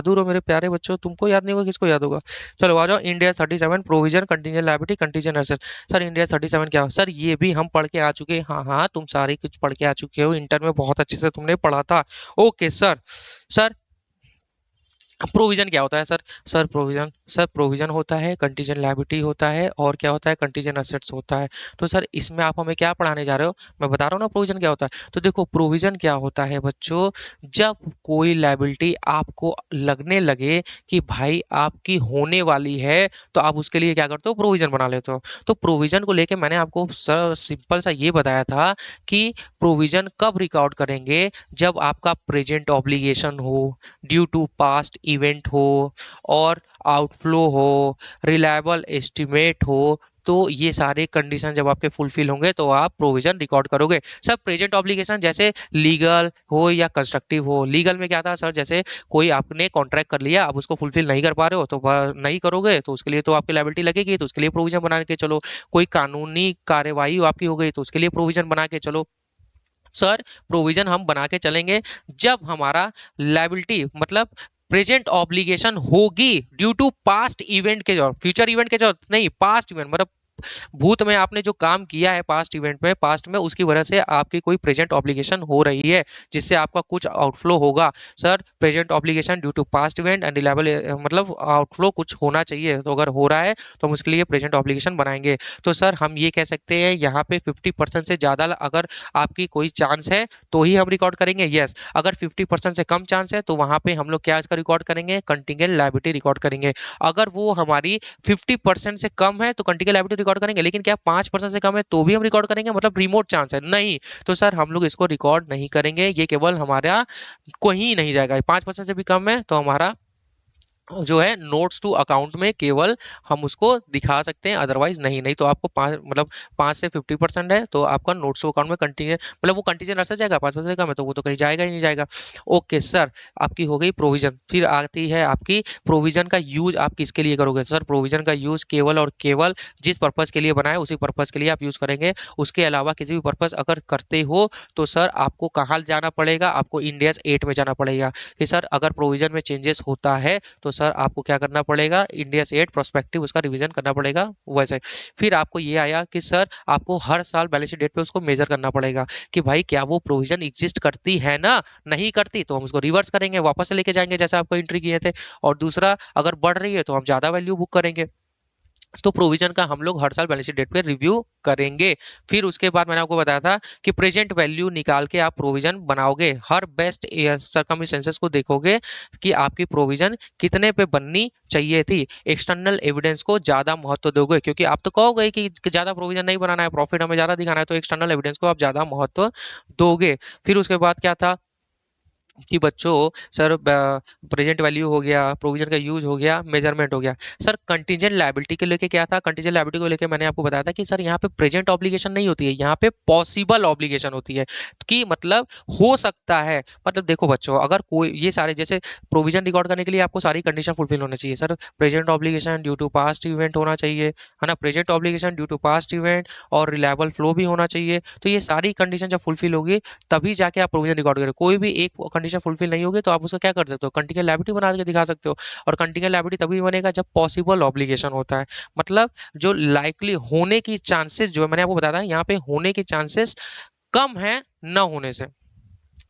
बहादुर हो मेरे प्यारे बच्चों, तुमको याद नहीं होगा किसको याद होगा। चलो आ जाओ, India 37 provision contingent liability contingent asset. Sir India 37 क्या हो सर, ये भी हम पढ़ के आ चुके हैं। हाँ हाँ, तुम सारे कुछ पढ़ के आ चुके हो, इंटर में बहुत अच्छे से तुमने पढ़ा था। Okay sir. सर प्रोविजन क्या होता है सर? सर प्रोविजन होता है, कंटीजेंट लायबिलिटी होता है, और क्या होता है, कंटीजेंट असेट्स होता है। तो सर इसमें आप हमें क्या पढ़ाने जा रहे हो? मैं बता रहा हूँ ना प्रोविजन क्या होता है। तो देखो प्रोविजन क्या होता है बच्चों, जब कोई लायबिलिटी आपको लगने लगे कि भाई आपकी होने वाली है, तो आप उसके लिए क्या करते हो, प्रोविजन बना लेते हो। तो प्रोविजन को लेके मैंने आपको सर सिंपल सा ये बताया था कि प्रोविजन कब रिकॉर्ड करेंगे, जब आपका प्रेजेंट ऑब्लिगेशन हो, ड्यू टू पास्ट इवेंट हो, और आउटफ्लो हो, रिलायबल एस्टिमेट हो। तो ये सारे कंडीशन जब आपके फुलफिल होंगे तो आप प्रोविजन रिकॉर्ड करोगे। सर प्रेजेंट ऑब्लिगेशन जैसे लीगल हो या कंस्ट्रक्टिव हो। लीगल में क्या था सर, जैसे कोई आपने कॉन्ट्रैक्ट कर लिया, आप उसको फुलफिल नहीं कर पा रहे हो, तो नहीं करोगे तो उसके लिए तो आपकी लायबिलिटी लगेगी, तो उसके लिए प्रोविजन बना के चलो। कोई कानूनी कार्यवाही आपकी हो गई तो उसके लिए प्रोविजन बना के चलो। सर प्रोविजन हम बना के चलेंगे जब हमारा लायबिलिटी मतलब प्रेजेंट ऑब्लिगेशन होगी ड्यू टू पास्ट इवेंट के जरूरत, फ्यूचर इवेंट के जरूरत नहीं, पास्ट इवेंट मतलब भूत में आपने जो काम किया है पास्ट इवेंट में, पास्ट में, उसकी वजह से आपकी कोई प्रेजेंट ऑब्लिगेशन हो रही है, जिससे आपका कुछ आउटफ्लो होगा। Sir present obligation due to past event and reliable मतलब आउटफ्लो कुछ होना चाहिए, तो अगर हो रहा है तो हम उसके लिए प्रेजेंट ऑब्लिगेशन बनाएंगे। तो सर हम ये कह सकते हैं यहाँ पे 50% से ज्यादा अगर आपकी कोई चांस है तो ही हम रिकॉर्ड करेंगे, यस। अगर 50% से कम चांस है तो वहां पे हम लोग क्या इसका रिकॉर्ड करेंगे, कंटिजेंट लायबिलिटी रिकॉर्ड करेंगे। अगर वो हमारी 50% से कम है तो कंटिजेंट लायबिलिटी रिकॉर्ड करेंगे, लेकिन क्या 5% से कम है तो भी हम रिकॉर्ड करेंगे, मतलब रिमोट चांस है नहीं, तो सर हम लोग इसको रिकॉर्ड नहीं करेंगे। ये केवल हमारा कहीं नहीं जाएगा, 5% से भी कम है तो हमारा जो है नोट्स टू अकाउंट में केवल हम उसको दिखा सकते हैं, अदरवाइज नहीं। नहीं तो आपको 5 से 50% है तो आपका नोट्स टू अकाउंट में कंटीजेंट मतलब वो कंटीजेंट रखा जाएगा, 5% से कम है तो वो तो कहीं जाएगा ही नहीं जाएगा। ओके सर, आपकी हो गई प्रोविजन। फिर आती है आपकी प्रोविजन का यूज आप किसके लिए करोगे। सर प्रोविजन का यूज केवल और केवल जिस पर्पज के लिए बनाए उसी पर्पज के लिए आप यूज करेंगे। उसके अलावा किसी भी पर्पज अगर करते हो तो सर आपको कहाँ जाना पड़ेगा, आपको इंडिया 8 में जाना पड़ेगा कि सर अगर प्रोविजन में चेंजेस होता है तो सर आपको क्या करना पड़ेगा, इंडिया से 8 प्रोस्पेक्टिव उसका रिवीजन करना पड़ेगा वैसे। फिर आपको ये आया कि सर आपको हर साल बैलेंस शीट डेट पे उसको मेजर करना पड़ेगा कि भाई क्या वो प्रोविजन एग्जिस्ट करती है ना, नहीं करती तो हम उसको रिवर्स करेंगे, वापस से लेके जाएंगे जैसे आपको एंट्री किए थे। और दूसरा, अगर बढ़ रही है तो हम ज्यादा वैल्यू बुक करेंगे। तो प्रोविजन का हम लोग हर साल बैलेंस शीट डेट पे रिव्यू करेंगे। फिर उसके बाद मैंने आपको बताया था कि प्रेजेंट वैल्यू निकाल के आप प्रोविजन बनाओगे, हर बेस्ट सर्कमस्टेंसेस को देखोगे कि आपकी प्रोविजन कितने पे बननी चाहिए थी। एक्सटर्नल एविडेंस को ज्यादा महत्व दोगे, क्योंकि आप तो कहोगे कि ज्यादा प्रोविजन नहीं बनाना है, प्रॉफिट हमें ज्यादा दिखाना है, तो एक्सटर्नल एविडेंस को आप ज्यादा महत्व दोगे। फिर उसके बाद क्या था कि बच्चों, सर प्रेजेंट वैल्यू हो गया, प्रोविजन का यूज हो गया, मेजरमेंट हो गया। सर कंटीजेंट लायबिलिटी के लेके क्या था, कंटीजेंट लायबिलिटी को लेके मैंने आपको बताया था कि सर यहाँ पे प्रेजेंट ऑब्लिगेशन नहीं होती है, यहाँ पे पॉसिबल ऑब्लिगेशन होती है कि मतलब हो सकता है। मतलब देखो बच्चों, अगर कोई ये सारे जैसे प्रोविजन रिकॉर्ड करने के लिए आपको सारी कंडीशन फुलफिल होना चाहिए। Sir present obligation due to past event होना चाहिए, है ना, present obligation due to past event, और रिलायबल फ्लो भी होना चाहिए। तो ये सारी कंडीशन जब फुलफिल होगी तभी जाके आप प्रोविजन रिकॉर्ड करें। कोई भी एक कंडीशन फुलफिल नहीं होगी तो आप उसका क्या कर सकते हो, कंटीजेंट लायबिलिटी बना के दिखा सकते हो। और कंटीजेंट लायबिलिटी तभी बनेगा जब पॉसिबल ऑब्लिगेशन होता है, मतलब जो लाइकली होने की चांसेस जो है, मैंने आपको बताया था यहाँ पे होने की चांसेस कम है न होने से,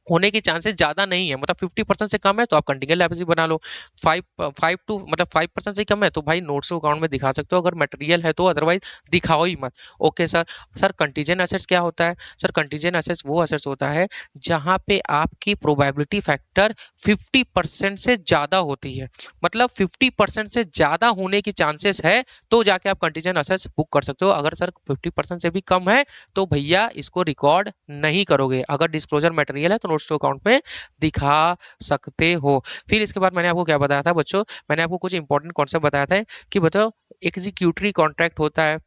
होने की चांसेस ज्यादा नहीं है, मतलब 50% से कम है तो आप कंटीजेंट लायबिलिटी बना लो। 5% से कम है तो भाई नोट्स को अकाउंट में दिखा सकते हो अगर मटेरियल है तो, अदरवाइज दिखाओ ही मत। Okay sir. Sir contingent assets क्या होता है। सर कंटीजेंट एसेट्स वो एसेट्स होता है जहां पे आपकी प्रोबेबिलिटी फैक्टर 50% से ज्यादा होती है, मतलब 50% से ज्यादा होने की चांसेस है तो जाके आप कंटीजेंट एसेट्स बुक कर सकते हो। अगर सर 50% से भी कम है तो भैया इसको रिकॉर्ड नहीं करोगे, अगर डिस्क्लोजर मटेरियल है तो नोट्स टू अकाउंट में दिखा सकते हो। फिर इसके बाद मैंने आपको क्या बताया था बच्चों, मैंने आपको कुछ इंपॉर्टेंट कॉन्सेप्ट बताया था कि बताओ एग्जीक्यूटरी कॉन्ट्रैक्ट होता है।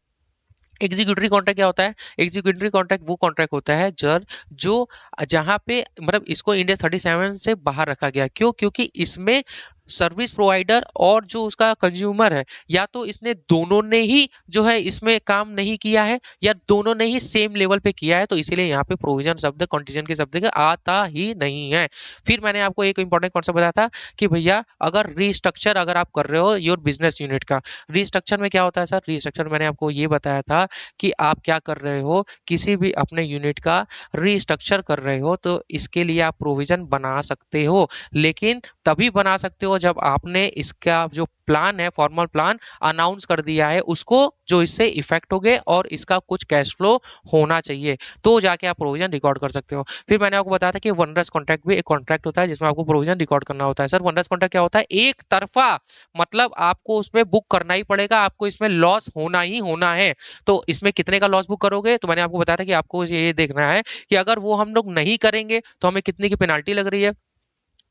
एग्जीक्यूटरी कॉन्ट्रैक्ट क्या होता है, एग्जीक्यूटरी कॉन्ट्रैक्ट वो कॉन्ट्रैक्ट होता है जर जो जहां पे मतलब इसको इंडिया 37 से बाहर रखा गया, क्यों, क्योंकि इसमें सर्विस प्रोवाइडर और जो उसका कंज्यूमर है, या तो इसने दोनों ने ही जो है इसमें काम नहीं किया है, या दोनों ने ही सेम लेवल पे किया है, तो इसीलिए यहाँ पे प्रोविजन शब्द कंटीजेंट के शब्द के आता ही नहीं है। फिर मैंने आपको एक इंपॉर्टेंट कॉन्सेप्ट बताया था कि भैया अगर रीस्ट्रक्चर अगर आप कर रहे हो योर बिजनेस यूनिट का, रीस्ट्रक्चर में क्या होता है सर, रीस्ट्रक्चर मैंने आपको ये बताया था कि आप क्या कर रहे हो, किसी भी अपने यूनिट का रीस्ट्रक्चर कर रहे हो तो इसके लिए आप प्रोविजन बना सकते हो, लेकिन तभी बना सकते हो जब आपने इसका जो प्लान है, फॉर्मल प्लान अनाउंस कर दिया है उसको, जो इससे इफेक्ट हो गए और इसका कुछ कैश फ्लो होना चाहिए, तो जाके आप प्रोविजन रिकॉर्ड कर सकते हो। फिर मैंने आपको बताया था कि वनरस कॉन्ट्रैक्ट भी एक कॉन्ट्रैक्ट होता है जिसमें आपको प्रोविजन रिकॉर्ड करना होता है। सर वनरस कॉन्ट्रैक्ट क्या होता है, एक तरफा, मतलब आपको उसमें बुक करना ही पड़ेगा, आपको इसमें लॉस होना ही होना है। तो इसमें कितने का लॉस बुक करोगे, तो मैंने आपको बताया था कि आपको ये देखना है कि अगर वो हम लोग नहीं करेंगे तो हमें कितने की पेनाल्टी लग रही है,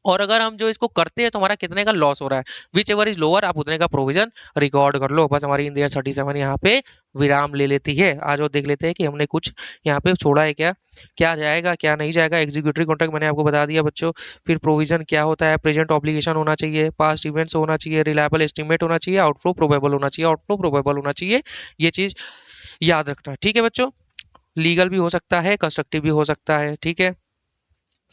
और अगर हम जो इसको करते हैं तो हमारा कितने का लॉस हो रहा है, विच एवर इज लोअर आप उतने का प्रोविजन रिकॉर्ड कर लो। बस हमारी इंडिया 37 यहाँ पे विराम ले लेती है। आज वो देख लेते हैं कि हमने कुछ यहाँ पे छोड़ा है क्या, क्या जाएगा क्या नहीं जाएगा। एग्जीक्यूटिव कॉन्ट्रैक्ट मैंने आपको बता दिया बच्चों। फिर प्रोविजन क्या होता है, प्रेजेंट ऑब्लिगेशन होना चाहिए, पास्ट इवेंट्स होना चाहिए, रिलायबल एस्टिमेट होना चाहिए, आउटफ्लो प्रोबेबल होना चाहिए, आउटफ्लो प्रोबेबल होना चाहिए। ये चीज याद रखना, ठीक है बच्चों। लीगल भी हो सकता है, कंस्ट्रक्टिव भी हो सकता है, ठीक है।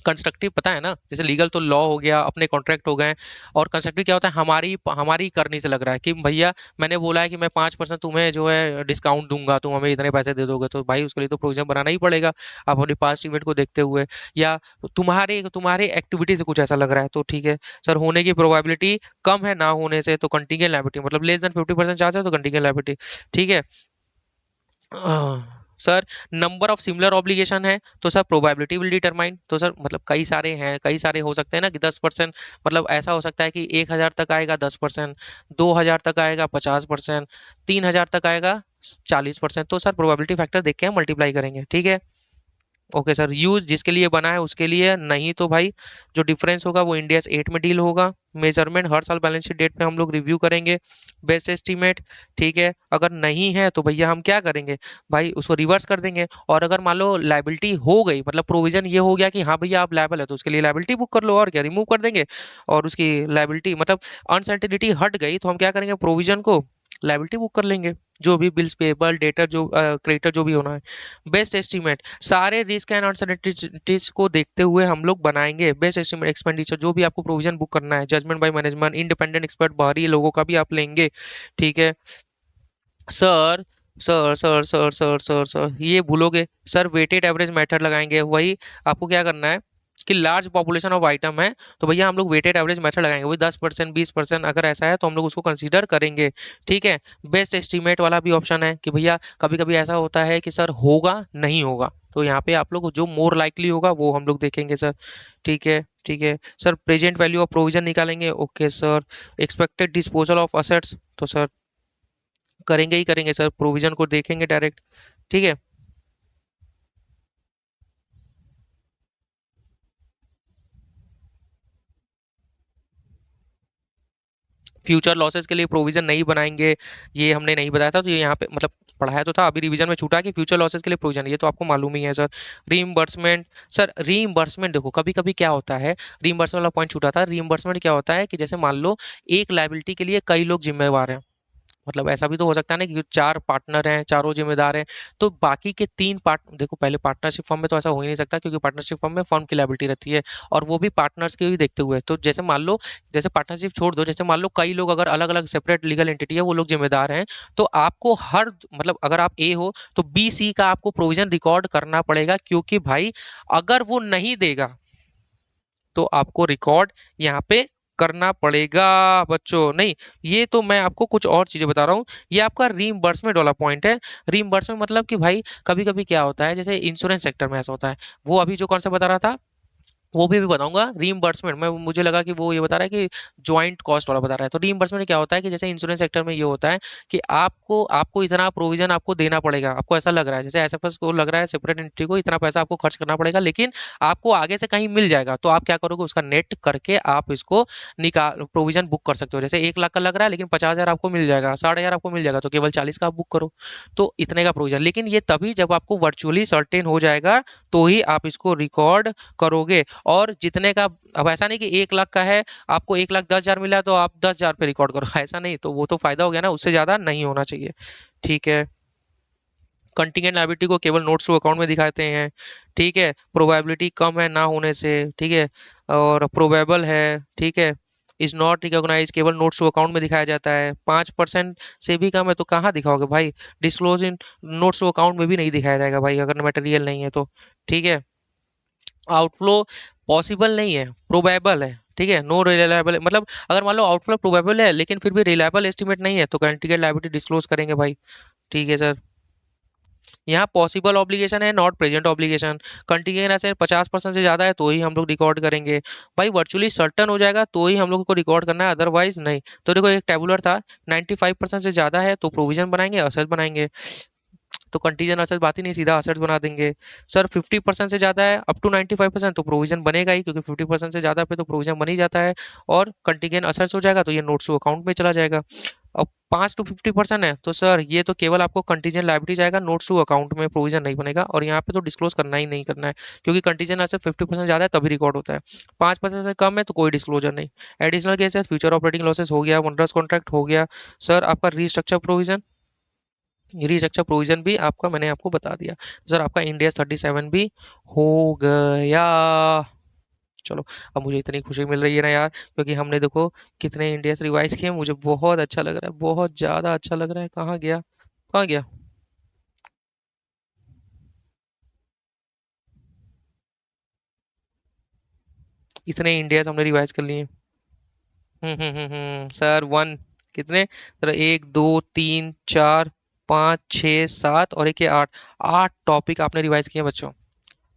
कंस्ट्रक्टिव पता है ना, जैसे लीगल तो लॉ हो गया, अपने कॉन्ट्रैक्ट हो गए, और कंस्ट्रक्टिव क्या होता है, हमारी हमारी करनी से लग रहा है कि भैया मैंने बोला है कि मैं 5% तुम्हें जो है डिस्काउंट दूंगा, तुम हमें इतने पैसे दे दोगे, तो भाई उसके लिए तो प्रोविजन बनाना ही पड़ेगा आप अपनी पास्ट इवेंट को देखते हुए, या तुम्हारे तुम्हारे एक्टिविटी से कुछ ऐसा लग रहा है तो ठीक है। सर होने की प्रोबेबिलिटी कम है, ना होने से तो कंटीजेंट लायबिलिटी, मतलब लेस देन 50% चांस है तो कंटीजेंट लायबिलिटी, ठीक है। Sir number of similar obligation है तो सर प्रोबेबिलिटी विल डिटरमाइन, तो सर मतलब कई सारे हैं, कई सारे हो सकते हैं ना कि 10%, मतलब ऐसा हो सकता है कि 1,000 तक आएगा 10%, 2,000 तक आएगा 50%, 3,000 तक आएगा 40%, तो सर प्रोबेबिलिटी फैक्टर देख के हम मल्टीप्लाई करेंगे, ठीक है। ओके सर, यूज जिसके लिए बना है उसके लिए, नहीं तो भाई जो डिफरेंस होगा वो इंडिया 8 में डील होगा। मेजरमेंट हर साल बैलेंस शीट डेट पे हम लोग रिव्यू करेंगे। बेस्ट एस्टीमेट, ठीक है, अगर नहीं है तो भैया हम क्या करेंगे, भाई उसको रिवर्स कर देंगे। और अगर मान लो लाइबिलिटी हो गई, मतलब प्रोविजन ये हो गया कि हाँ भैया आप लायबल है, तो उसके लिए लाइबिलिटी बुक कर लो, और क्या रिमूव कर देंगे। और उसकी लाइबिलिटी मतलब अनसर्टेनिटी हट गई तो हम क्या करेंगे, प्रोविजन को लाइबिलिटी बुक कर लेंगे, जो भी बिल्स पेबल डेटर जो क्रेडिटर जो भी होना है। बेस्ट एस्टीमेट सारे रिस्क एंड अनसर्टेनिटीज को देखते हुए हम लोग बनाएंगे बेस्ट एस्टीमेट एक्सपेंडिचर, जो भी आपको प्रोविजन बुक करना है, judgement by management, independent expert बाहरी लोगों का भी आप लेंगे, ठीक है। सर सर ये भूलोगे सर, वेटेड एवरेज मेथड लगाएंगे, वही आपको क्या करना है कि लार्ज पॉपुलेशन ऑफ आइटम है तो भैया हम लोग वेटेड एवरेज मेथड लगाएंगे, वही 10% 20% अगर ऐसा है तो हम लोग उसको कंसीडर करेंगे, ठीक है। बेस्ट एस्टीमेट वाला भी ऑप्शन है कि भैया कभी कभी ऐसा होता है कि सर होगा नहीं होगा, तो यहाँ पे आप लोग जो मोर लाइकली होगा वो हम लोग देखेंगे सर, ठीक है ठीक है। Sir present value of provision निकालेंगे, okay sir. Expected disposal of assets, तो सर करेंगे ही करेंगे सर, प्रोविजन को देखेंगे डायरेक्ट, ठीक है। फ्यूचर लॉसेस के लिए प्रोविजन नहीं बनाएंगे, ये हमने नहीं बताया था, तो ये यहाँ पे मतलब पढ़ाया तो था, अभी रिवीजन में छूटा कि फ्यूचर लॉसेस के लिए प्रोविजन, ये तो आपको मालूम ही है सर। रीइंबर्समेंट, सर रीइंबर्समेंट देखो कभी कभी क्या होता है, रीइंबर्समेंट वाला पॉइंट छूटा था। रीइंबर्समेंट क्या होता है कि जैसे मान लो एक लाइबिलिटी के लिए कई लोग जिम्मेवार हैं, मतलब ऐसा भी तो हो सकता है ना कि चार पार्टनर हैं, चारों जिम्मेदार हैं, तो बाकी के तीन पार्ट, देखो पहले पार्टनरशिप फर्म में तो ऐसा हो ही नहीं सकता क्योंकि पार्टनरशिप फर्म में फर्म की लायबिलिटी रहती है, और वो भी पार्टनर्स के ही देखते हुए। तो जैसे मान लो, जैसे पार्टनरशिप छोड़ दो, जैसे मान लो कई लोग अगर अलग अलग सेपरेट लीगल एंटिटी है वो लोग जिम्मेदार हैं, तो आपको हर मतलब अगर आप ए हो तो बी सी का आपको प्रोविजन रिकॉर्ड करना पड़ेगा, क्योंकि भाई अगर वो नहीं देगा तो आपको रिकॉर्ड यहाँ पे करना पड़ेगा बच्चों। नहीं, ये तो मैं आपको कुछ और चीजें बता रहा हूँ, ये आपका रीइंबर्समेंट वाला पॉइंट है। रीइंबर्समेंट मतलब कि भाई कभी कभी क्या होता है, जैसे इंश्योरेंस सेक्टर में ऐसा होता है, वो अभी जो कॉन्सेप्ट बता रहा था वो भी बताऊंगा। रीइंबर्समेंट में मुझे लगा कि वो ये बता रहा है कि जॉइंट कॉस्ट वाला बता रहा है, तो रीइंबर्समेंट क्या होता है कि जैसे इंश्योरेंस सेक्टर में ये होता है कि आपको आपको इतना प्रोविजन आपको देना पड़ेगा, आपको ऐसा लग रहा है जैसे एसएफएस को लग रहा है सेपरेट एंटिटी को इतना पैसा आपको खर्च करना पड़ेगा, लेकिन आपको आगे से कहीं मिल जाएगा, तो आप क्या करोगे उसका नेट करके आप इसको निकाल प्रोविजन बुक कर सकते हो। जैसे 1 लाख का लग रहा है लेकिन 50,000 आपको मिल जाएगा, 60,000 आपको मिल जाएगा, तो केवल 40 का आप बुक करो, तो इतने का प्रोविजन। लेकिन ये तभी जब आपको वर्चुअली सर्टेन हो जाएगा तो ही आप इसको रिकॉर्ड करोगे। और जितने का, अब ऐसा नहीं कि 1 लाख का है, आपको 1,10,000 मिला तो आप 10,000 पे रिकॉर्ड करो, ऐसा नहीं, तो वो तो फायदा हो गया ना, उससे ज्यादा नहीं होना चाहिए। ठीक है। कंटीजेंट लायबिलिटी को केवल नोट्स टू अकाउंट में दिखाते हैं। ठीक है, प्रोबेबिलिटी कम है ना होने से। ठीक है, और प्रोबेबल है। ठीक है, इज नॉट रिकॉग्नाइज केवल नोट्स टू अकाउंट में दिखाया जाता है। 5% से भी कम है तो कहाँ दिखाओगे भाई? Disclose in notes to account में भी नहीं दिखाया जाएगा भाई, अगर मटेरियल नहीं है तो। ठीक है, आउटफ्लो पॉसिबल नहीं है, प्रोबेबल है। ठीक है, नो रिलायबल, मतलब अगर मान लो आउटफ्लो प्रोबेबल है लेकिन फिर भी रिलायबल एस्टिमेट नहीं है तो कंटीजेंट लायबिलिटी डिस्क्लोज करेंगे भाई। ठीक है सर। यहाँ पॉसिबल ऑब्लिगेशन है, नॉट प्रेजेंट ऑब्लिगेशन। कंटीजेंट ऐसे 50% से ज्यादा है तो ही हम लोग रिकॉर्ड करेंगे। भाई वर्चुअली सर्टन हो जाएगा तो ही हम लोग को रिकॉर्ड करना है, अदरवाइज नहीं। तो देखो एक टेबुलर था, 95% से ज्यादा है तो प्रोविजन बनाएंगे, असेट बनाएंगे। तो कंटीजेंट असेट बात ही नहीं, सीधा असेट्स बना देंगे। सर 50% से ज्यादा है, अप टू 95%, तो प्रोविजन बनेगा ही, क्योंकि 50% से ज्यादा पे तो प्रोविजन बन ही जाता है। और कंटीजेंट असेट्स हो जाएगा तो ये नोट्स टू अकाउंट में चला जाएगा। अब 5 to 50% है तो सर ये तो केवल आपको कंटीजेंट लायबिलिटी जाएगा, नोट्स टू अकाउंट में प्रोविजन नहीं बनेगा, और यहाँ पे तो डिस्क्लोज करना ही नहीं करना है, क्योंकि कंटीजेंट असेट 50% ज्यादा है तभी रिकॉर्ड होता है। 5% से कम है तो कोई डिस्क्लोजर नहीं। Additional cases, future operating losses हो गया, वनरस कॉन्ट्रैक्ट हो गया। सर आपका रीस्ट्रक्चर प्रोविजन, रीस्ट्रक्चर प्रोविजन भी आपका मैंने आपको बता दिया। सर आपका इंडिया 37 भी हो गया। चलो, अब मुझे इतनी खुशी मिल रही है ना यार, क्योंकि हमने देखो कितने इंडिया रिवाइज किए, मुझे बहुत अच्छा लग रहा है, बहुत ज्यादा अच्छा लग रहा है। कहाँ गया, कहाँ गया? इतने इंडिया हमने रिवाइज कर लिए। सर वन, कितने? सर 1, 2, 3, 4, 5, 6, 7 और एक ये 8। 8 टॉपिक आपने रिवाइज किए बच्चों।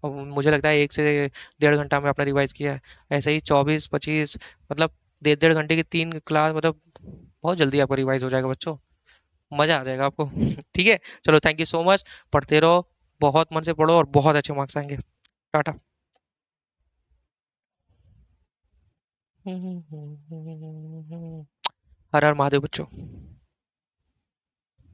अब मुझे लगता है 1 से 1.5 घंटा में आपने रिवाइज किया है। ऐसे ही 24, 25, मतलब 1.5 घंटे की 3 क्लास, मतलब बहुत जल्दी आपका रिवाइज हो जाएगा बच्चों। मजा आ जाएगा आपको। ठीक है, चलो थैंक यू सो मच। पढ़ते रहो, बहुत मन से पढ़ो और बहुत अच्छे मार्क्स आएंगे। टाटा। हर हर महादेव बच्चों।